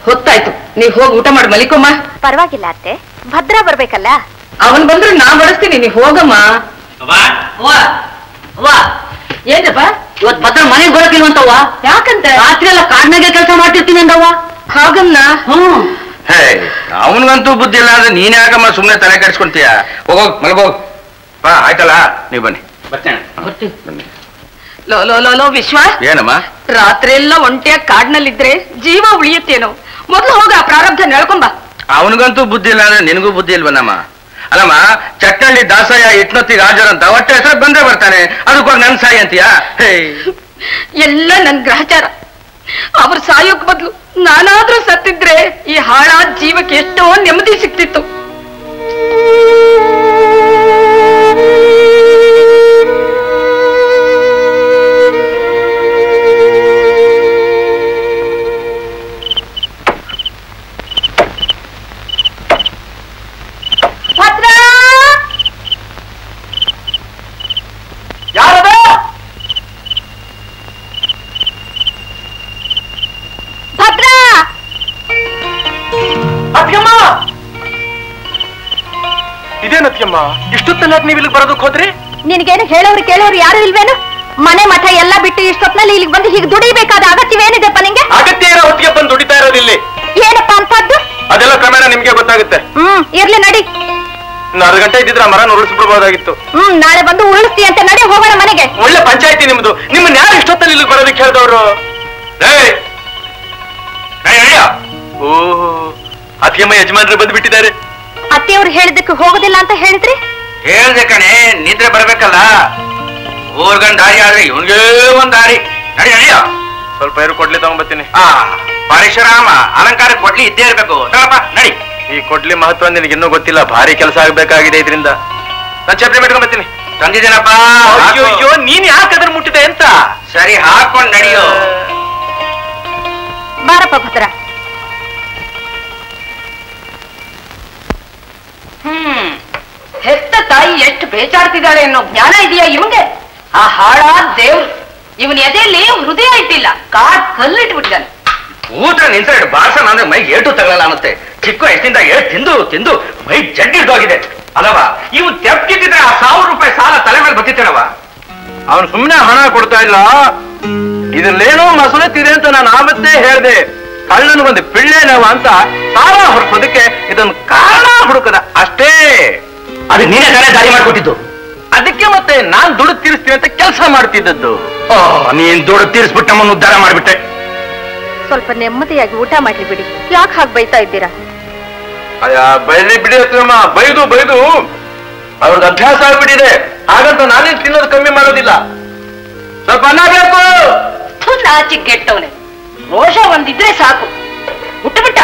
ಹೊತ್ತಾಯ್ತು, ನೀವ್ ಹೋಗಿ ಊಟ ಮಾಡಿ ಮಲಿಕೊಮ್ಮ. ಪರವಾಗಿಲ್ಲ ಅತ್ತೆ, ಭದ್ರ ಬರ್ಬೇಕಲ್ಲ. ಅವನ್ ಬಂದ್ರೆ ನಾ ಬಡಿಸ್ತೀನಿ, ನೀ ಹೋಗಮ್ಮ. ಏನಪ್ಪ ಇವತ್ ಭದ್ರ ಮನೆಗೆ ಬರಕಿಲ್ವಂತವ್ವ. ಯಾಕಂತ? ರಾತ್ರಿ ಎಲ್ಲ ಕಾಡ್ನಾಗೆ ಕೆಲಸ ಮಾಡ್ತಿರ್ತೀನಿ ಅಂದವ್ವ. ಹಾಗನ್ನ? ಅವನ್ಗಂತೂ ಬುದ್ಧಿ ಇಲ್ಲ ಅಂದ್ರೆ ನೀನ್ ಯಾಕಮ್ಮ ಸುಮ್ನೆ ತಲೆ ಕೆಡ್ಸ್ಕೊಂತೀಯ? ಹೋಗೋಗ್ ಮಲಗೋಗ್ ಬಾ. ಆಯ್ತಲ್ಲ, ನೀವ್ ಬನ್ನಿ. ಬನ್ನಿ. ಲೋ ವಿಶ್ವ, ಏನಮ್ಮ ರಾತ್ರಿ ಎಲ್ಲ ಒಂಟಿಯಾಗಿ ಕಾಡ್ನಲ್ಲಿದ್ರೆ ಜೀವ ಉಳಿಯುತ್ತೇನೋ. ಮೊದ್ಲು ಹೋಗ ಪ್ರಾರಬ್ಧ ನೆಳ್ಕೊಂಬ. ಅವನಿಗಂತೂ ಬುದ್ಧಿ ಇಲ್ಲ ಅಂದ್ರೆ ನಿನಗೂ ಬುದ್ಧಿ ಇಲ್ವನಮ್ಮ? ಅಲ್ಲಮ್ಮ, ಚಟ್ಟಳ್ಳಿ ದಾಸಯ್ಯ ಇಟ್ನೊತ್ತಿ ರಾಜರ್ ಅಂತ ಹೊಟ್ಟೆ ಹೆಸರು ಬಂದೇ ಬರ್ತಾನೆ, ಅದಕ್ಕೋಗಿ ನನ್ ಸಾಯಿ ಅಂತೀಯ? ಎಲ್ಲ ನನ್ ಗ್ರಹಚಾರ. ಅವ್ರು ಸಾಯೋಕ್ ಬದ್ಲು ನಾನಾದ್ರೂ ಸತ್ತಿದ್ರೆ ಈ ಹಾಳಾದ ಜೀವಕ್ಕೆ ಎಷ್ಟೋ ನೆಮ್ಮದಿ ಸಿಕ್ತಿತ್ತು. ಇಷ್ಟೊತ್ತಲ್ಲ ನೀವು ಇಲ್ಲಿಗೆ ಬರೋದಕ್ಕೆ ಹೋದ್ರಿ? ನಿನ್ಗೇನು ಹೇಳೋರು ಕೇಳೋರು ಯಾರು ಇಲ್ವೇನು? ಮನೆ ಮಠ ಎಲ್ಲ ಬಿಟ್ಟು ಇಷ್ಟೊತ್ನಲ್ಲಿ ಇಲ್ಲಿಗೆ ಬಂದು ಹೀಗೆ ದುಡಿಬೇಕಾದ ಅಗತ್ಯವೇನಿದೆಪ್ಪ ನಿಂಗೆ? ಅಗತ್ಯ ಇರೋ ಹೊತ್ತಿಗೆ ಬಂದು ದುಡಿತಾ ಇರೋದಿಲ್ಲಿ. ಏನಪ್ಪಾ ಅಂತದ್ದು? ಅದೆಲ್ಲ ಕ್ರಮೇಣ ನಿಮ್ಗೆ ಗೊತ್ತಾಗುತ್ತೆ. ಇರ್ಲಿ ನಡಿ. 4 ಗಂಟೆ ಇದ್ದಿದ್ರೆ ಮರ ಉರುಳಿಸ್ಬಿಡ್ಬೋದಾಗಿತ್ತು. ನಾಳೆ ಬಂದು ಉರುಳಿಸ್ತಿ ಅಂತ ನಡಿ, ಹೋಗೋಣ ಮನೆಗೆ. ಒಳ್ಳೆ ಪಂಚಾಯತಿ ನಿಮ್ದು. ನಿಮ್ಮನ್ನ ಯಾರು ಇಷ್ಟೊತ್ತಲ್ಲಿ ಇಲ್ಲಿಗೆ ಬರೋದಕ್ಕೆ ಹೇಳಿದವರು? ಓಹೋ, ಅತ್ತಿಯಮ್ಮ ಯಜಮಾನ್ರು ಬಂದು ಬಿಟ್ಟಿದ್ದಾರೆ. ಅತ್ತೆಯವ್ರು ಹೇಳಿದ್ದಕ್ಕೆ ಹೋಗೋದಿಲ್ಲ ಅಂತ ಹೇಳಿದ್ರಿ? ಹೇಳ್ದೆ ಕಣೆ, ನಿದ್ರೆ ಬರ್ಬೇಕಲ್ಲ. ಊರ್ಗಂಡ್ ದಾರಿ ಆದ್ರೆ ಇವನ್ಗೆ ಒಂದ್ ದಾರಿ. ನಡಿ ನಡಿಯ, ಸ್ವಲ್ಪ ಏರು ಕೊಡ್ಲಿ ತಗೊಂಡ್ಬರ್ತೀನಿ. ಪರಶುರಾಮ ಅಲಂಕಾರ ಕೊಡ್ಲಿ ಇದ್ದೇ ಇರ್ಬೇಕು. ನಡಿ. ಈ ಕೊಡ್ಲಿ ಮಹತ್ವ ನಿನಗೆ ಇನ್ನೂ ಗೊತ್ತಿಲ್ಲ. ಭಾರಿ ಕೆಲಸ ಆಗ್ಬೇಕಾಗಿದೆ ಇದರಿಂದ. ನಾನು ಚಪ್ಲಿ ಬಿಟ್ಕೊಂಡ್ಬರ್ತೀನಿ. ತಂದಿದ್ದೀನಪ್ಪ. ಅಯ್ಯೋ, ನೀನ್ ಯಾಕೆ ಅದ್ರ ಮುಟ್ಟಿದೆ ಅಂತ? ಸರಿ, ಹಾಕೊಂಡ್ ನಡಿಯೋ. ಬಾರಪ್ಪ ಭದ್ರ. ಹೆತ್ತ ತಾಯಿ ಎಷ್ಟು ಬೇಚಾಡ್ತಿದ್ದಾಳೆ ಅನ್ನೋ ಜ್ಞಾನ ಇದೆಯಾ ಇವಂಗೆ? ಆ ಹಾಳಾದ ದೇವ್ರು ಇವನ್ ಎದೆಯಲ್ಲಿ ಹೃದಯ ಇಟ್ಟಿಲ್ಲ, ಕಾಡ್ ಕಲ್ಲಿಟ್ಬಿಟ್ಟಿದ್ದಾನೆ. ಊಟ ನಿಂತ ಬಾಸನ ಅಂದ್ರೆ ಮೈ ಏಟು ತಗೊಳ್ಳಲ್ಲ ಅನ್ನತ್ತೆ. ಚಿಕ್ಕ ವಯಸ್ಸಿನಿಂದ ತಿಂದು ತಿಂದು ಮೈ ಜಡ್ಡಿಡ್ದೋಗಿದೆ ಅಲ್ಲವಾ? ಇವು ತೆಪ್ಪಿಟ್ಟಿದ್ರೆ ಆ 1000 ರೂಪಾಯಿ ಸಾಲ ತಲೆ ಮೇಲೆ ಬರ್ತಿತ್ತೇನವ? ಅವನು ಸುಮ್ಮನೆ ಹಣ ಕೊಡ್ತಾ ಇಲ್ಲ. ಇದ್ರಲ್ಲೇನೋ ಮಸೂರತ್ತಿದೆ ಅಂತ ನಾನು ಆವತ್ತೇ ಹೇಳ್ದೆ. ಕಳ್ಳನು ಒಂದು ಪಿಳ್ಳೆನವ ಅಂತ ಸಾಲ ಹೊರಸೋದಕ್ಕೆ ಇದೊಂದು ಕಾರಣ ಹುಡುಕದ ಅಷ್ಟೇ. ಅದು ನೀನೇ ತಾನೇ ದಾರಿ ಮಾಡ್ಕೊಟ್ಟಿದ್ದು. ಅದಕ್ಕೆ ಮತ್ತೆ ನಾನ್ ದುಡ್ಡು ತೀರಿಸ್ತೀನಿ ಅಂತ ಕೆಲಸ ಮಾಡ್ತಿದ್ದದ್ದು. ನೀನ್ ದುಡ್ಡು ತೀರಿಸ್ಬಿಟ್ಟು ನಮ್ಮನ್ನು ಉದ್ಧಾರ ಮಾಡ್ಬಿಟ್ಟೆ. ಸ್ವಲ್ಪ ನೆಮ್ಮದಿಯಾಗಿ ಊಟ ಮಾಡ್ಲಿ ಬಿಡಿ. ಯಾಕೆ ಹಾಗೆ ಬೈತಾ ಇದ್ದೀರಾ? ಬೈಲಿ ಬಿಡಿ ಅತ್ತಮ್ಮ. ಬೈದು ಬೈದು ಅವ್ರಿಗೆ ಅಭ್ಯಾಸ ಆಗ್ಬಿಟ್ಟಿದೆ. ಹಾಗಂತ ನಾನೇನ್ ತಿನ್ನೋದು ಕಮ್ಮಿ ಮಾಡೋದಿಲ್ಲ. ಸ್ವಲ್ಪ ಅನ್ನ ಬೇಕು. ನಾಚಿ ಕೆಟ್ಟವನೆ. ರೋಷ ಒಂದಿದ್ರೆ ಸಾಕು. ಹುಟ್ಟುಬಿಟ್ಟ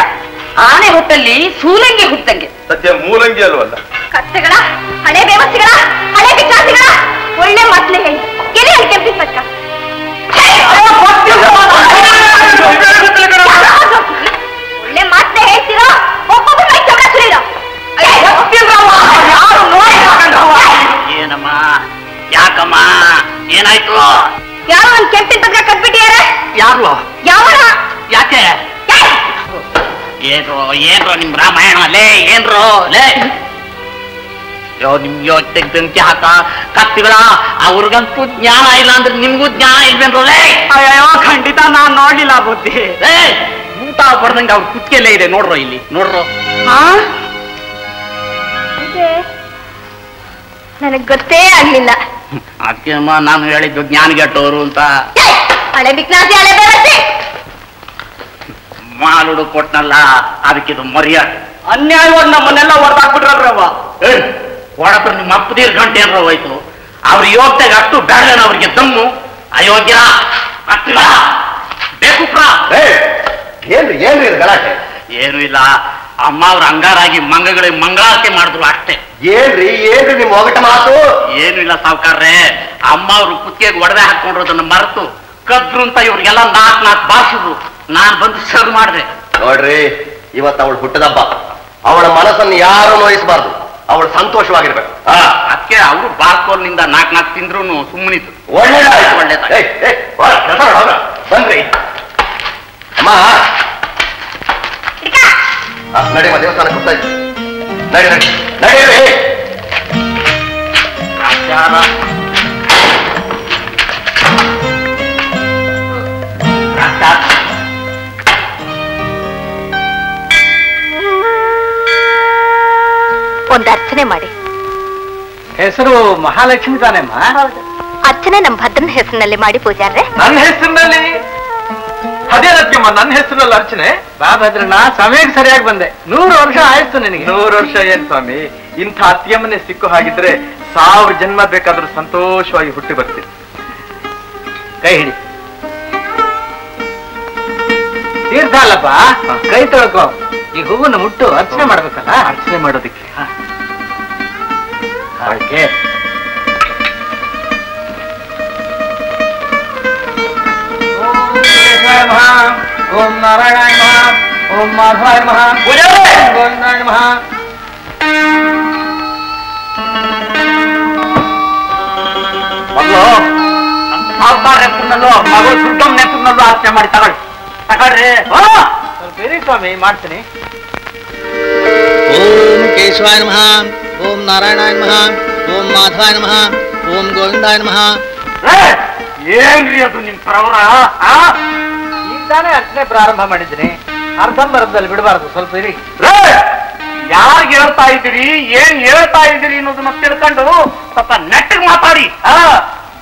ಆನೆ ಹುಟ್ಟಲ್ಲಿ ಸೂಲಂಗಿ ಹುಟ್ಟಂಗೆ. ಸದ್ಯ ಮೂಲಂಗಿ ಅಲ್ವಲ್ಲ. ಕತ್ತೆಗಳ, ಹಳೆ ವ್ಯವಸ್ಥೆಗಳ, ಹಳೆ ವಿಚಾರಗಳ ಒಳ್ಳೆ ಮಾತೇ ಹೇಳಿ. ಎಲ್ಲಿ ಹೇಳಿ ಕೆಂಪಿಸ್ಬೇಕ? ಒಳ್ಳೆ ಮಾತೇ ಹೇಳ್ತೀರಾ? ಒಬ್ಬೊಬ್ಬ ಸುರೀರೋ. ಏನಮ್ಮ, ಯಾಕಮ್ಮ, ಏನಾಯ್ತು? ಯಾರೋ ಒಂದ್ ಕೆಂಪಿನ ಪತ್ರ ಕಟ್ಬಿಟ್ಟಿಯಾರೆ. ಯಾರು? ಯಾವ? ಯಾಕೆ? ಏನ್ರೋ ನಿಮ್ ರಾಮಾಯಣ ಲೇ? ಏನ್ರೋ ಲೇ? ನಿಮ್ಗೆ ತೆಗ್ದಂತೆ ಹಾಕ ಕತ್ತಿಗಳ. ಅವ್ರಿಗಂತೂ ಜ್ಞಾನ ಇಲ್ಲ ಅಂದ್ರೆ ನಿಮ್ಗೂ ಜ್ಞಾನ ಇಲ್ವೇನ್ರೋ ಲೇ? ಅಯ್ಯೋ, ಖಂಡಿತ ನಾನ್ ನೋಡ್ಲಿಲ್ಲ ಬುದ್ಧಿ. ಊಟ ಪಡ್ದಂಗೆ ಅವ್ರ ಕುತ್ತಿಗೆಲ್ಲೇ ಇದೆ. ನೋಡ್ರೋ ಇಲ್ಲಿ, ನೋಡ್ರೋ. ನನಗ್ ಗೊತ್ತೇ ಆಗ್ಲಿಲ್ಲ. ಅಕ್ಕಮ್ಮ ನಾನು ಹೇಳಿದ್ದು ಜ್ಞಾನಗೆಟ್ಟವರು ಅಂತ. ಹಳೆ ಬಿಕ್ನಾಸಿ, ಹಳೆ ಬೇವರ್ಸಿ. ಮಾಲುಡು ಕೊಟ್ನಲ್ಲ, ಅದಕ್ಕಿದು ಮರ್ಯಾದೆ. ಅನ್ಯಾಯವಾಗಿ ನಮ್ಮನ್ನೆಲ್ಲ ಹೊರದಾಕ್ಬಿಟ್ರವ್ವ. ಹೊಡತ್ರ ನಿಮ್ಮ ಅಪ್ಪದೀರ್ ಗಂಟೆ ಏನ್ರ ಹೋಯ್ತು. ಅವ್ರ ಯೋಗ್ಯತೆಗೆ ಅಷ್ಟು ಬೇಡನ ಅವ್ರಿಗೆ ದಮ್ಮು. ಅಯೋಗ್ಯ ಅತ್ತಿಗಳ ಬೇಕುಪ್ರ. ಏನ್ರಿ ಗಲಾಟೆ? ಏನು ಇಲ್ಲ, ಅಮ್ಮ ಅವ್ರ ಅಂಗಾರಾಗಿ ಮಂಗಗಳಿಗೆ ಮಂಗಳಾರತಿ ಮಾಡಿದ್ರು ಅಷ್ಟೇ. ಏನ್ರಿ ನಿಮ್ ಒಗಟ ಮಾತು? ಏನು ಇಲ್ಲ ಸಾವುಕಾರ್ರೆ, ಅಮ್ಮ ಅವ್ರು ಕುತ್ತಿಗೆಗೆ ಒಡವೆ ಹಾಕೊಂಡಿರೋದನ್ನ ಮರೆತು ಕದ್ರು ಅಂತ ಇವ್ರಿಗೆಲ್ಲ 4 ಬಾರಿಸಿದ್ರು. ನಾನ್ ಬಂದು ಸರ್ವ್ ಮಾಡಿದೆ. ನೋಡ್ರಿ, ಇವತ್ತು ಅವಳು ಹುಟ್ಟದಬ್ಬ. ಅವಳ ಮನಸ್ಸನ್ನು ಯಾರು ನೋಯಿಸಬಾರ್ದು. ಅವಳು ಸಂತೋಷವಾಗಿರ್ಬೇಕು. ಅದಕ್ಕೆ ಅವರು ಬಾರ್ಕೋಲ್ನಿಂದ 4 ತಿಂದ್ರು ಸುಮ್ಮನಿತ್ತು. ಒಳ್ಳೇದಾಯ್ತು. ಬನ್ರಿ ಅಮ್ಮ. ನಡಿ ದೇವಸ್ಥಾನಕ್ಕೆ ಹೋಗ್ತಾ ಇದ್ದೆ. ನಡಿ ನಡಿ ನಡಿ. ಒಂದು ಅರ್ಚನೆ ಮಾಡಿ. ಹೆಸರು ಮಹಾಲಕ್ಷ್ಮಿ ತಾನೇಮ್ಮ? ಹೌದು, ಅರ್ಚನೆ ನಮ್ಮ ಭದ್ರನ ಹೆಸರಿನಲ್ಲಿ ಮಾಡಿ ಪೂಜಾರ್ರೆ. ನನ್ನ ಹೆಸರಿನಲ್ಲಿ? ಅದೇ ರತ್ಯಮ್ಮ, ನನ್ನ ಹೆಸರಲ್ಲಿ ಅರ್ಚನೆ? ಬಾ ಭದ್ರಣ್ಣ, ಸಮಯಕ್ಕೆ ಸರಿಯಾಗಿ ಬಂದೆ. 100 ವರ್ಷ ಆಯ್ತು ನಿನಗೆ. 100 ವರ್ಷ ಏನ್ ಸ್ವಾಮಿ, ಇಂಥ ಅತ್ತಿಯಮ್ಮನೆ ಸಿಕ್ಕು ಹಾಗಿದ್ರೆ 1000 ಜನ್ಮ ಬೇಕಾದ್ರೂ ಸಂತೋಷವಾಗಿ ಹುಟ್ಟಿ ಬರ್ತೀನಿ. ಕೈ ಹಿಡಿ. ತೀರ್ಥ ಅಲ್ಲಪ್ಪ, ಕೈ ತೊಳ್ಕೊ. ಈ ಹೂವನ್ನು ಮುಟ್ಟು ಅರ್ಚನೆ ಮಾಡ್ಬೇಕಲ್ಲ, ಅರ್ಚನೆ ಮಾಡೋದಿಕ್ಕೆ. ಹಾಗೆ ಓಂ ನಾರಾಯಣಾಯ ನಮಃ, ಓಂ ಮಾಧವಾಯ ನಮಃ, ಓಂ ಗೋವಿಂದಾಯ ನಮಃ. ಮಗಳು ಸಾವುಕಾರ ಹೆಸರಿನಲ್ಲೂ ಮಗಳು ದುಡ್ಡಮ್ಮ ಹೆಸರಿನಲ್ಲೂ ಅರ್ಚನೆ ಮಾಡಿ ತಗೊಳ್ರಿ. ಸ್ವಲ್ಪ ಇರಿ ಸ್ವಾಮಿ, ಮಾಡ್ತೀನಿ. ಓಂ ಕೇಶವಾಯ ನಮಃ, ಓಂ ನಾರಾಯಣಾಯ ನಮಃ, ಓಂ ಮಾಧವಾಯ ನಮಃ, ಓಂ ಗೋವಿಂದಾಯ ನಮಃ. ಏನ್ರಿ ಅದು ನಿಮ್ ಪ್ರವರ? ಈಗ ತಾನೇ ಅರ್ಚನೆ ಪ್ರಾರಂಭ ಮಾಡಿದ್ದೀನಿ, ಅರ್ಧಂಬರ್ಧದಲ್ಲಿ ಬಿಡಬಾರದು. ಸ್ವಲ್ಪ ಇರಿ. ಯಾರಿಗೆ ಹೇಳ್ತಾ ಇದ್ದೀರಿ, ಏನ್ ಹೇಳ್ತಾ ಇದ್ದೀರಿ ಅನ್ನೋದನ್ನ ತಿಳ್ಕೊಂಡು ಸ್ವಲ್ಪ ನೆಟ್ಟಿಗೆ ಮಾತಾಡಿ.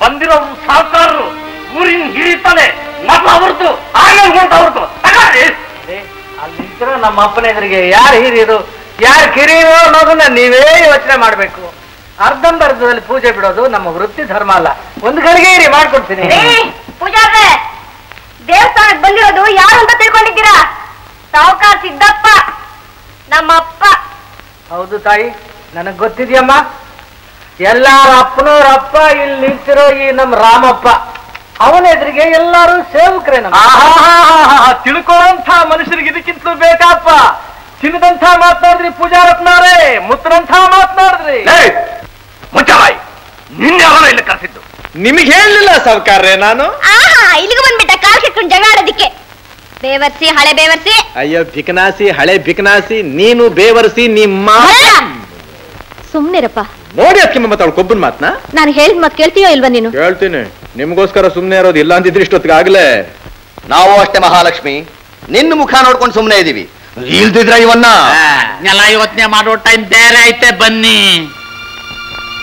ಬಂದಿರೋರು ಸಾವುಕಾರರು, ಊರಿನ ಹಿರಿತಾನೆ ಮೊದಲು ಅವ್ರದ್ದು, ಆಮೇಲೆ ಹೊಂಟವ್ರದ್ದು. ಅಲ್ಲಿ ನಿಂತಿರೋ ನಮ್ಮ ಅಪ್ಪನ ಎದುರಿಗೆ ಯಾರು ಹಿರಿಯರು ಯಾರು ಕಿರಿಯರು ಅನ್ನೋದನ್ನ ನೀವೇ ಯೋಚನೆ ಮಾಡ್ಬೇಕು. ಅರ್ಧಂಬರ್ಧದಲ್ಲಿ ಪೂಜೆ ಬಿಡೋದು ನಮ್ಮ ವೃತ್ತಿ ಧರ್ಮ ಅಲ್ಲ. ಒಂದು ಗಳಿಗೆ ಇರಿ, ಮಾಡ್ಕೊಡ್ತೀನಿ. ಪೂಜಾರ್ರೆ, ದೇವಸ್ಥಾನಕ್ಕೆ ಬಂದಿರೋದು ಯಾರು ಅಂತ ತಿಳ್ಕೊಂಡಿದ್ದೀರಾ? ಸಾವುಕಾರ ಸಿದ್ದಪ್ಪ, ನಮ್ಮಪ್ಪ. ಹೌದು ತಾಯಿ, ನನಗ್ ಗೊತ್ತಿದ್ಯಮ್ಮ. ಎಲ್ಲಾರ ಅಪ್ಪನವ್ರ ಅಪ್ಪ ಇಲ್ಲಿ ನಿಂತಿರೋ ಈ ನಮ್ಮ ರಾಮಪ್ಪ, ಅವನ ಎದುರಿಗೆ ಎಲ್ಲಾರು ಸೇವಕರೇ. ತಿಳ್ಕೊಳ್ಳೋಂಥ ಮನುಷ್ಯರಿಗೆ ಇದಕ್ಕಿಂತಲೂ ಬೇಕಪ್ಪ. ತಿನ್ನದಂಥ ಮಾತನಾಡಿದ್ರಿ ಪೂಜಾರತ್ನವ್ರೆ, ಮುತ್ತರಂಥ ಮಾತನಾಡಿದ್ರಿ. ಮುಚ್ಚಬಾಯಿ, ನಿನ್ನೆ ಅವನ ಇಲ್ಲಿ ಕರೆಸಿದ್ದು. ನಿಮಗೆ ಹೇಳಲಿಲ್ಲ ಸಾವುಕಾರ್ರೆ ನಾನು? ಇಲ್ಲಿಗೆ ಬಂದ್ಬಿಟ್ಟ ಕಾಲ್ ಕೆಟ್ಕೊಂಡು ಜಗಳ ಆಡೋದಿಕ್ಕೆ. ಬೇವರ್ಸಿ, ಹಳೆ ಬೇವರ್ಸಿ. ಅಯ್ಯೋ ಭಿಕನಾಸಿ, ಹಳೆ ಭಿಕನಾಸಿ, ನೀನು ಬೇವರ್ಸಿ ನಿಮ್ಮ. ಸುಮ್ನಿರಪ್ಪ. ನೋಡಿ ಅದಕ್ಕೆ ಮತ್ತೆ ಅವಳು ಕೊಬ್ಬನ್ ಮಾತ್ನ. ನಾನು ಹೇಳಿದ ಮಾತು ಕೇಳ್ತೀಯೋ ಇಲ್ವಾ ನೀನು? ಹೇಳ್ತೀನಿ. ನಿಮ್ಗೋಸ್ಕರ ಸುಮ್ನೆ ಇರೋದು, ಇಲ್ಲ ಅಂತಿದ್ರೆ ಇಷ್ಟೊತ್ತಿಗೆ ಆಗ್ಲೇ. ನಾವು ಅಷ್ಟೇ ಮಹಾಲಕ್ಷ್ಮಿ, ನಿನ್ನ ಮುಖ ನೋಡ್ಕೊಂಡು ಸುಮ್ಮನೆ ಇದೀವಿ. ಇಲ್ದಿದ್ರ ಇವನ್ನ ಎಲ್ಲ ಯೋಚನೆ ಮಾಡೋ ಟೈಮ್ ಬೇರೆ ಐತೆ. ಬನ್ನಿ.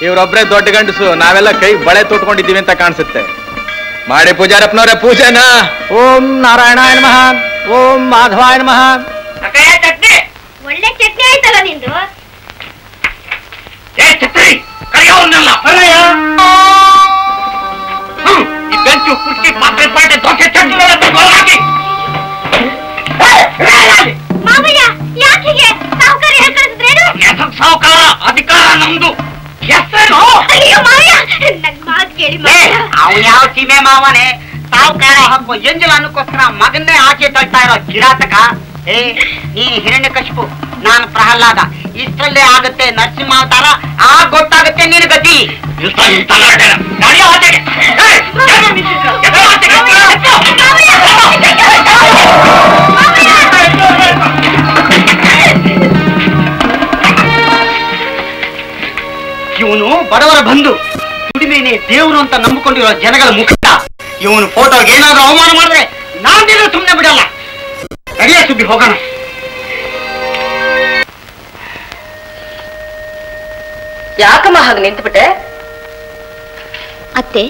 ಇವ್ರೊಬ್ರೆ ದೊಡ್ಡ ಗಂಡಸು, ನಾವೆಲ್ಲ ಕೈ ಬಳೆ ತೊಟ್ಕೊಂಡಿದ್ದೀವಿ ಅಂತ ಕಾಣಿಸುತ್ತೆ. ಮಾಡಿ ಪೂಜಾರಪ್ಪನವ್ರೆ ಪೂಜೆನ. ಓಂ ನಾರಾಯಣಾಯ ನಮಃ, ಓಂ ಮಾಧವಾಯ ನಮಃ. ಒಳ್ಳೆ ಚಟ್ನಿ ಆಯ್ತಲ್ಲ ನಿಂದು. ಈ ಬೆಂಚು ಕುರ್ಚಿ ಪಾತ್ರೆ ಪಾಟೆ ದೋಸೆ ಚಟ್ನಿ ಮಾವಯ್ಯ, ಯಾಕೆ ಸಾವುಕಾರ ಹೇಳ್ಕಳಿಸಿದ್ರೇನು? ಸಾವುಕಾರ ಅಧಿಕಾರ ನಮ್ದು. ಹೆಸರು ಅಯ್ಯೋ ಮಾವಯ್ಯ, ನನ್ ಮಾತು ಕೇಳಿ ಮಾವಯ್ಯ. ಅವ್ ಯಾವ ಸೀಮೆ ಮಾವನೆ ಸಾವುಕಾರ ಹಾಕೋ ಎಂಜಲ್ ಅನ್ನಕ್ಕೋಸ್ಕರ ಮಗನ್ನೇ ಆಚೆ ತಳ್ತಾ ಇರೋ ಕಿರಾತಕ. ನೀನ್ ಹಿರಣ್ಯಕಶಿಪು, ನಾನು ಪ್ರಹ್ಲಾದ. ಇಷ್ಟರಲ್ಲೇ ಆಗುತ್ತೆ ನರಸಿಂಹಾವತಾರ, ಆಗ ಗೊತ್ತಾಗುತ್ತೆ ನಿನ್ ಗತಿ. ಇವನು ಬಡವರ ಬಂಧು, ದುಡಿಮೇನೆ ದೇವ್ರು ಅಂತ ನಂಬಿಕೊಂಡಿರೋ ಜನಗಳ ಮುಖ. ಇವನು ಫೋಟೋಗೆ ಏನಾದ್ರೂ ಅವಮಾನ ಮಾಡಿದ್ರೆ ನಾನೇನು ಸುಮ್ಮನೆ ಬಿಡಲ್ಲ. ನಡೆಯ ಸುಬ್ಬಿ, ಹೋಗೋಣ. ಯಾಕಮ್ಮ ಹಾಗೆ ನಿಂತುಬಿಟ್ಟೆ? ಅತ್ತೆ,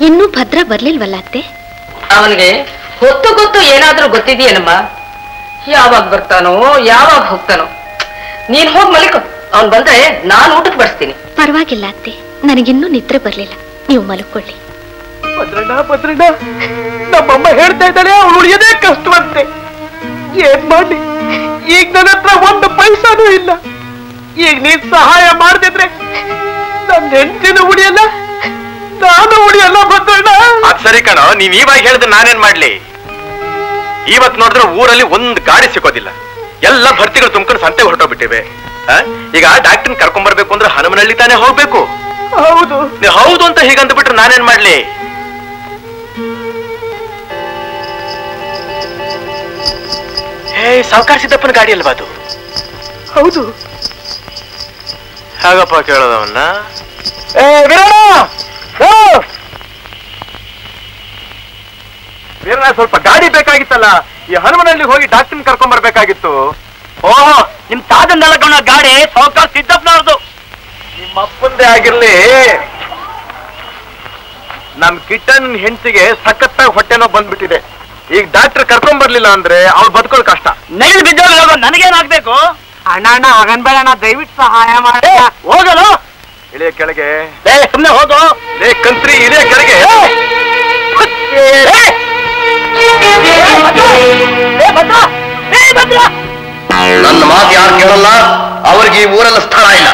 ಇನ್ನೂ ಭದ್ರ ಬರ್ಲಿಲ್ವಲ್ಲ ಅತ್ತೆ? ಅವನಿಗೆ ಹೊತ್ತು ಗೊತ್ತು ಏನಾದ್ರೂ ಗೊತ್ತಿದೆಯೇನಮ್ಮ? ಯಾವಾಗ ಬರ್ತಾನೋ ಯಾವಾಗ ಹೋಗ್ತಾನೋ. ನೀನ್ ಹೋಗಿ ಮಲಿಕೊ, ಅವನ್ ಬಂದ್ರೆ ನಾನು ಊಟಕ್ಕೆ ಬಡಿಸ್ತೀನಿ. ಪರವಾಗಿಲ್ಲ ಅತ್ತೆ, ನನಗಿನ್ನೂ ನಿದ್ರೆ ಬರ್ಲಿಲ್ಲ, ನೀವು ಮಲ್ಕೊಳ್ಳಿ. ಭದ್ರಣ್ಣ, ನಮ್ಮಮ್ಮ ಹೇಳ್ತಾ ಇದ್ದಾಳೆ ಅವಳು ಉಳಿಯೋದೇ ಕಷ್ಟವಂತೆ. ಏನ್ ಮಾಡಿ, ಈಗ ನನ್ನ ಹತ್ರ ಒಂದು ಪೈಸಾನೂ ಇಲ್ಲ. ಈಗ ನೀನ್ ಸಹಾಯ ಮಾಡದಿದ್ರೆ ನನ್ನ ಹೆಂಡತಿನೂ ಉಳಿಯಲ್ಲ, ನಾನು ಉಳಿಯಲ್ಲ ಭದ್ರಣ್ಣ. ಅದ್ ಸರಿ ಕಣೋ, ನೀವ್ ಇವಾಗ ಹೇಳಿದ್ರೆ ನಾನೇನ್ ಮಾಡ್ಲಿ? ಇವತ್ ನೋಡಿದ್ರೆ ಊರಲ್ಲಿ ಒಂದ್ ಗಾಡಿ ಸಿಗೋದಿಲ್ಲ, ಎಲ್ಲ ಭರ್ತಿಗಳು ತುಂಬ್ಕೊಂಡು ಸಂತೆ ಹೊರಟೋಗ್ಬಿಟ್ಟಿವೆ. ಈಗ ಡಾಕ್ಟರ್ ಕರ್ಕೊಂಡ್ ಬರ್ಬೇಕು ಅಂದ್ರೆ ಹನುಮನಹಳ್ಳಿ ತಾನೇ ಹೋಗ್ಬೇಕು. ಹೌದು, ನೀವು ಹೌದು ಅಂತ ಹೀಗಂತ ಬಿಟ್ರೆ ನಾನೇನ್ ಮಾಡ್ಲಿ? ಸಾವುಕಾರ ಸಿದ್ದಪ್ಪನ ಗಾಡಿ ಅಲ್ವಾ ಅದು? ಹೌದು. ಹಾಗಪ್ಪ ಕೇಳೋದವನ್ನ. ವೀರಣ್ಣ, ಸ್ವಲ್ಪ ಗಾಡಿ ಬೇಕಾಗಿತ್ತಲ್ಲ, ಈ ಹನುಮನಹಳ್ಳಿ ಹೋಗಿ ಡಾಕ್ಟರ್ ಕರ್ಕೊಂಡ್ ಬರ್ಬೇಕಾಗಿತ್ತು. ಓಹೋ, ನಿಮ್ ತಾತಂದೆಲ್ಲ ಕಣ ಗಾಡಿ ಸಾವುಕಾರ ಸಿದ್ದಪ್ಪನವ್ರದು. ನಿಮ್ಮ ಅಪ್ಪಂದೇ ಆಗಿರ್ಲಿ, ನಮ್ ಕಿಟ್ಟನ್ ಹೆಂಡತಿಗೆ ಸಖತ್ತಾಗಿ ಹೊಟ್ಟೆನೋ ಬಂದ್ಬಿಟ್ಟಿದೆ. ಈಗ ಡಾಕ್ಟರ್ ಕರ್ಕೊಂಡ್ ಬರ್ಲಿಲ್ಲ ಅಂದ್ರೆ ಅವ್ಳು ಬದುಕೋಳ್ ಕಷ್ಟ. ನೈಲ್ ಬಿದ್ದೋಗ ನನಗೇನಾಗ್ಬೇಕು? ಅಣ್ಣ ಹಾಗನ್ಬೇಡಣ್ಣ, ದಯವಿಟ್ಟು ಸಹಾಯ ಮಾಡಿ. ಹೋಗಲು ಇಳಿಯ ಕೆಳಗೆ. ಸುಮ್ನೆ ಹೋಗು. ಕಂತ್ರಿ, ಇಳಿಯ ಕೆಳಗೆ. ನನ್ನ ಮಾತು ಯಾರು ಕೇಳಲ್ಲ, ಅವ್ರಿಗೆ ಈ ಊರಲ್ಲಿ ಸ್ಥಳ ಇಲ್ಲ.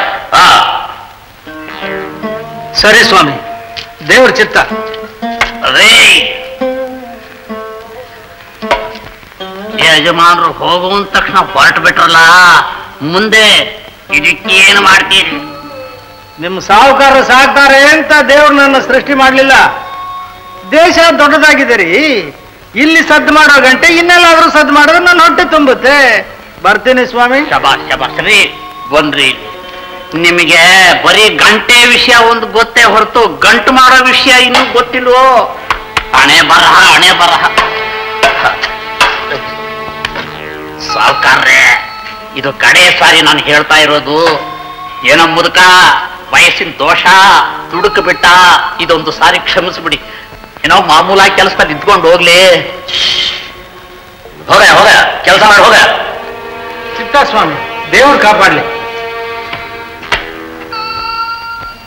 ಸರಿ ಸ್ವಾಮಿ, ದೇವ್ರ ಚಿತ್ತ. ರೇ, ಯಜಮಾನರು ಹೋಗುವಂತ ತಕ್ಷಣ ಹೊರಟು ಬಿಟ್ರಲ್ಲ, ಮುಂದೆ ಇದಕ್ಕೇನು ಮಾಡ್ತೀರಿ? ನಿಮ್ಮ ಸಾಹುಕಾರ ಸಾಕ್ತಾರೆ ಅಂತ ದೇವ್ರು ನನ್ನ ಸೃಷ್ಟಿ ಮಾಡ್ಲಿಲ್ಲ. ದೇಶ ದೊಡ್ಡದಾಗಿದೆ ರೀ, ಇಲ್ಲಿ ಸದ್ದು ಮಾಡೋ ಗಂಟೆ ಇನ್ನೆಲ್ಲಾದ್ರೂ ಸದ್ದು ಮಾಡಿದ್ರೆ ನನ್ನ ಹೊಟ್ಟೆ ತುಂಬುತ್ತೆ. ಬರ್ತೀನಿ ಸ್ವಾಮಿ. ಶಬಾಷ್ ಶಬಾಷ್ ರೀ, ಬಂದ್ರಿ. ನಿಮಗೆ ಬರೀ ಗಂಟೆ ವಿಷಯ ಒಂದು ಗೊತ್ತೇ ಹೊರತು ಗಂಟು ಮಾಡೋ ವಿಷಯ ಇನ್ನೂ ಗೊತ್ತಿಲ್ವೋ? ಹಣೆ ಬರಹ, ಹಣೆ ಬರಹ. ಸಾವುಕಾರ್ರೆ, ಇದು ಕಡೆ ಸಾರಿ ನಾನು ಹೇಳ್ತಾ ಇರೋದು. ಏನೋ ಮುದುಕ, ವಯಸ್ಸಿನ ದೋಷ, ದುಡುಕು ಬಿಟ್ಟ, ಇದೊಂದು ಸಾರಿ ಕ್ಷಮಿಸ್ಬಿಡಿ. ಏನೋ ಮಾಮೂಲಾಗಿ ಕೆಲಸದಲ್ಲಿ ಇದ್ಕೊಂಡು ಹೋಗ್ಲಿ. ಹೋಗ ಹೋಗ, ಕೆಲಸ ಮಾಡಿ ಹೋಗ. ಚಿತ್ತ ಸ್ವಾಮಿ, ದೇವ್ರು ಕಾಪಾಡ್ಲಿ.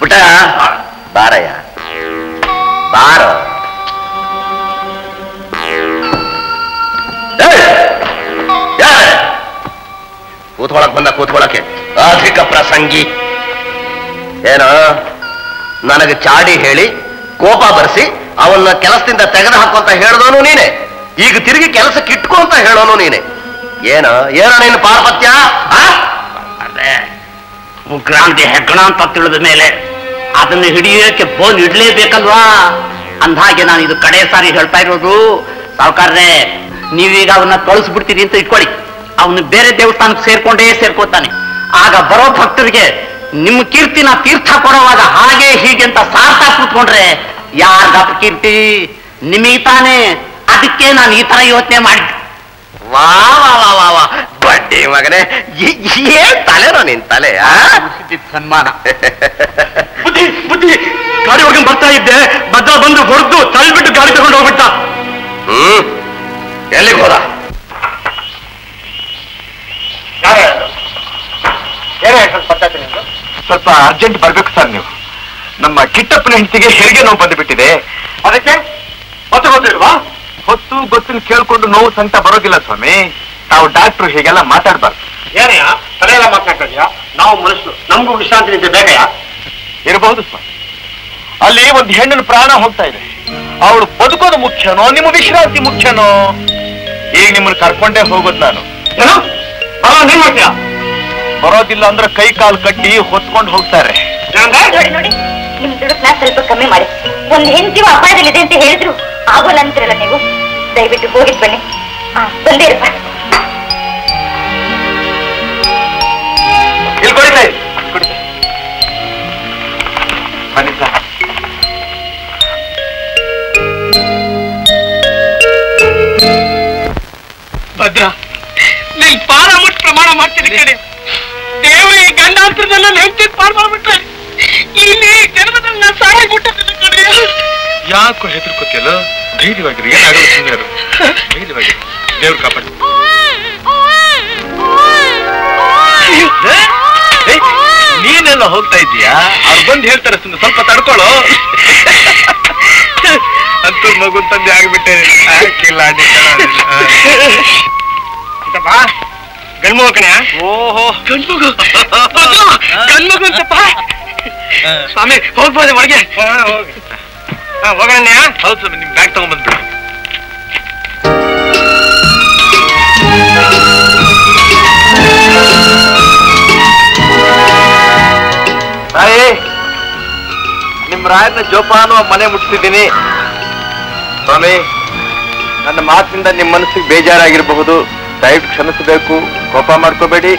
ಪುಟ ಬಾರಯ್ಯ, ಬಾರ. ಕೂತ್ಕೊಳಕ್ ಬಂದ, ಕೂತ್ಕೊಳಕ್ಕೆ ಅಧಿಕ ಪ್ರಸಂಗಿ. ಏನೋ ನನಗೆ ಚಾಡಿ ಹೇಳಿ ಕೋಪ ಬರ್ಸಿ ಅವನ್ನ ಕೆಲಸದಿಂದ ತೆಗೆದು ಹಾಕುವಂತ ಹೇಳಿದವನು ನೀನೆ, ಈಗ ತಿರುಗಿ ಕೆಲಸಕ್ಕೆ ಇಟ್ಕೊ ಅಂತ ಹೇಳೋನು ನೀನೆ. ಏನೋ ನಿನ್ನ ಪಾರ್ಪತ್ಯ? ಅದೇ ಉಗ್ರಾಂತಿ ಹೆಗ್ಗಣ ಅಂತ ತಿಳಿದ ಮೇಲೆ ಅದನ್ನು ಹಿಡಿಯೋಕೆ ಬೋನ್ ಇಡ್ಲೇಬೇಕಲ್ವಾ? ಅಂದ್ಹಾಗೆ ನಾನು ಇದು ಕಡೆ ಸಾರಿ ಹೇಳ್ತಾ ಇರೋದು. ಸಾವುಕಾರ್ರೆ, ನೀವೀಗ ಅವನ್ನ ಕಳಿಸ್ಬಿಡ್ತೀರಿ ಅಂತ ಇಟ್ಕೊಳ್ಳಿ, ಅವನು ಬೇರೆ ದೇವಸ್ಥಾನಕ್ಕೆ ಸೇರ್ಕೋತಾನೆ. ಆಗ ಬರೋ ಭಕ್ತರಿಗೆ ನಿಮ್ಮ ಕೀರ್ತಿನ ತೀರ್ಥ ಕೊಡುವಾಗ ಹಾಗೆ ಹೀಗೆ ಅಂತ ಸಾರ್ತಾ ಕೂತ್ಕೊಂಡ್ರೆ ಯಾರ್ಗಪ್ಪ ಕೀರ್ತಿ? ನಿಮಗೆ ತಾನೇ. ಅದಕ್ಕೆ ನಾನು ಈ ತರ ಯೋಚನೆ ಮಾಡಿದ್ದೆ. ವಾ ವಾ ವಾ ವಾ ವಾ, ಬಡ್ಡಿ ಮಗನೇ, ಏನ್ ತಲೆನೋ ನಿನ್ ತಲೆ? ಸನ್ಮಾನ. ಬುದ್ಧಿ ಬುದ್ಧಿ, ಗಾಡಿ ಹೊರಗೆ ಬರ್ತಾ ಇದ್ದೆ, ಭದ್ರ ಬಂದು ಹೊಡೆದು ತಳ್ಳಿಬಿಟ್ಟು ಗಾಡಿ ತಗೊಂಡು ಹೋಗ್ಬಿಟ್ಟ. ಎಲ್ಲಿಗೆ ಹೋದ? ಸ್ವಲ್ಪ ಅರ್ಜೆಂಟ್ ಬರ್ಬೇಕು ಸರ್ ನೀವು. ನಮ್ಮ ಕಿಟ್ಟಪ್ಪನ ಹೆಂಡತಿಗೆ ಹೆರಿಗೆ ನೋವು ಬಂದುಬಿಟ್ಟಿದೆ. ಅದಕ್ಕೆ ಹೊತ್ತು ಗೊತ್ತಿಲ್ವಾ? ಹೊತ್ತು ಗೊತ್ತಿನ ಕೇಳ್ಕೊಂಡು ನೋವು ಸಂಕಟ ಬರೋದಿಲ್ಲ ಸ್ವಾಮಿ. ತಾವು ಡಾಕ್ಟ್ರು ಹೀಗೆಲ್ಲ ಮಾತಾಡ್ಬಾರ್ದು. ಏನಯ್ಯ ತಲೆಯೆಲ್ಲ ಮಾತನಾಡ್ತಾ ಇದೀಯಾ? ನಾವು ಮನುಷ್ಯರು, ನಮಗೂ ವಿಶ್ರಾಂತಿ ನಿದ್ದೆ ಬೇಕಯ್ಯ. ಇರಬಹುದು ಸ್ವಾಮಿ. ಅಲ್ಲಿ ಒಂದು ಹೆಣ್ಣಿನ ಪ್ರಾಣ ಹೋಗ್ತಾ ಇದೆ. ಅವಳು ಬದುಕೋದು ಮುಖ್ಯನೋ ನಿಮ್ಮ ವಿಶ್ರಾಂತಿ ಮುಖ್ಯನೋ? ಈಗ ನಿಮ್ಮನ್ನು ಕರ್ಕೊಂಡೇ ಹೋಗೋದು ನಾನು. ನೀನ್ ಮಾಡ್ತೀಯ? ಬರೋದಿಲ್ಲ ಅಂದ್ರೆ ಕೈ ಕಾಲು ಕಟ್ಟಿ ಹೊತ್ಕೊಂಡು ಹೋಗ್ತಾರೆ. ನೋಡಿ ನೋಡಿ, ನಿಮ್ ದುಡುಕ್ನ ಸ್ವಲ್ಪ ಕಮ್ಮಿ ಮಾಡಿ. ಒಂದ್ ಹೆಂಡತಿ ಅಪಾಯದಲ್ಲಿದೆ ಅಂತ ಹೇಳಿದ್ರು ಆಗೋಲ್ಲ ಅಂತೀರಲ್ಲ ನೀವು. ದಯವಿಟ್ಟು ಹೋಗಿದ್ ಬನ್ನಿ. ಬಂದಿರಪ್ಪ. ಇಲ್ಲಿ ಕೊಡಿತಾ ಬನ್ನಿ ಸರ್. ಭದ್ರ, ನೀನ್ ಪಾರ ಮುಟ್ಟು ಪ್ರಮಾಣ ಮಾಡ್ತೀನಿ ಕಡೆ. ದೇವರು ಈ ಗಂಡಾಂತರದಲ್ಲ ಹೆಂಡತಿ ಪಾರ್ ಮಾಡ್ಬಿಟ್ರೆ ಇಲ್ಲಿ ಜನ್ಮದಲ್ಲಿ ನಾನು ಸಹಾಯ ಬಿಟ್ಟಿದ್ದೀನಿ ಕಡೆ. ಯಾಕೋ ಹೆದರ್ಕೋತಿಯಲ್ಲ? ಧೈರ್ಯವಾಗಿರಿ, ಏನಾಗಲ್ಲ, ಸುಮ್ಮನೆ ಧೈರ್ಯವಾಗಿರಿ, ದೇವ್ರು ಕಾಪಾಡಿ. ನೀನೆಲ್ಲ ಹೋಗ್ತಾ ಇದೀಯಾ? ಅವ್ರು ಬಂದು ಹೇಳ್ತಾರೆ, ಸುಮ್ಮನೆ ಸ್ವಲ್ಪ ತಡ್ಕೊಳ್ಳೋ. ಅಂತೂ ಮಗುನ್ ತಂದೆ ಆಗ್ಬಿಟ್ಟೆ. ಗಂಡ್ಮಗು ಕಣೆ. ಓಹೋ, ಗಂಡ್ಮಗು ಗಂಡ್ಮಗು ಅಂತಪ್ಪ. ಸ್ವಾಮಿ ಹೋಗ್ಬೋದು ಒಳಗೆ? ಹೋಗೋಣ. ಹೌದು ಸ್ವಾಮಿ, ನಿಮ್ ಬ್ಯಾಗ್ ತಗೊಂಡ್ಬಂದ್ಬಿಡಿ. ನಿಮ್ ರಾಯನ ಜೋಪಾನ ಮನೆ ಮುಟ್ಟಿಸಿದ್ದೀನಿ. ಸ್ವಾಮಿ, ನನ್ನ ಮಾತಿನಿಂದ ನಿಮ್ಮ ಮನಸ್ಸಿಗೆ ಬೇಜಾರಾಗಿರಬಹುದು. ದಯವಿಟ್ಟು ಕ್ಷಮಿಸಬೇಕು, ಕೋಪ ಮಾಡ್ಕೋಬೇಡಿ.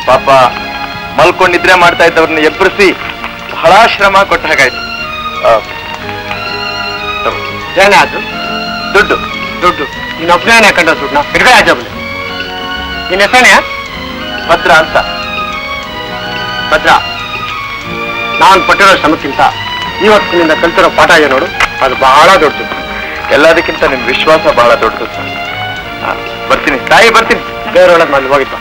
ಪಾಪ ಮಲ್ಕೊಂಡು ನಿದ್ರೆ ಮಾಡ್ತಾ ಇದ್ದವ್ರನ್ನ ಎಬ್ಬರಿಸಿ ಬಹಳ ಶ್ರಮ ಕೊಟ್ಟ ಹಾಗಾಯ್ತು. ಏನೇ ಅದು? ದುಡ್ಡು ದುಡ್ಡು ನಿನ್ನ ಒಬ್ಬನೇ ಕಂಡ ದುಡ್ಡನ್ನ ಹಿಡ್ಗಡೆ ಆಜಾಬಲಿ. ನಿನ್ನ ಹೆಸರೇ ಭದ್ರ ಅಂತ. ಭದ್ರ, ನಾನು ಪಟ್ಟಿರೋ ಶ್ರಮಕ್ಕಿಂತ ಇವತ್ತಿನಿಂದ ಕಲ್ತಿರೋ ಪಾಠ ಇದೆ ನೋಡು, ಅದು ಬಹಳ ದೊಡ್ಡದು. ಎಲ್ಲದಕ್ಕಿಂತ ನಿಮ್ ವಿಶ್ವಾಸ ಬಹಳ ದೊಡ್ಡದು. ಬರ್ತೀನಿ ತಾಯಿ, ಬರ್ತೀನಿ. ಬೇರೆಯೊಳಗೆ ಮಾಡಿ ಹೋಗಿದ್ದ.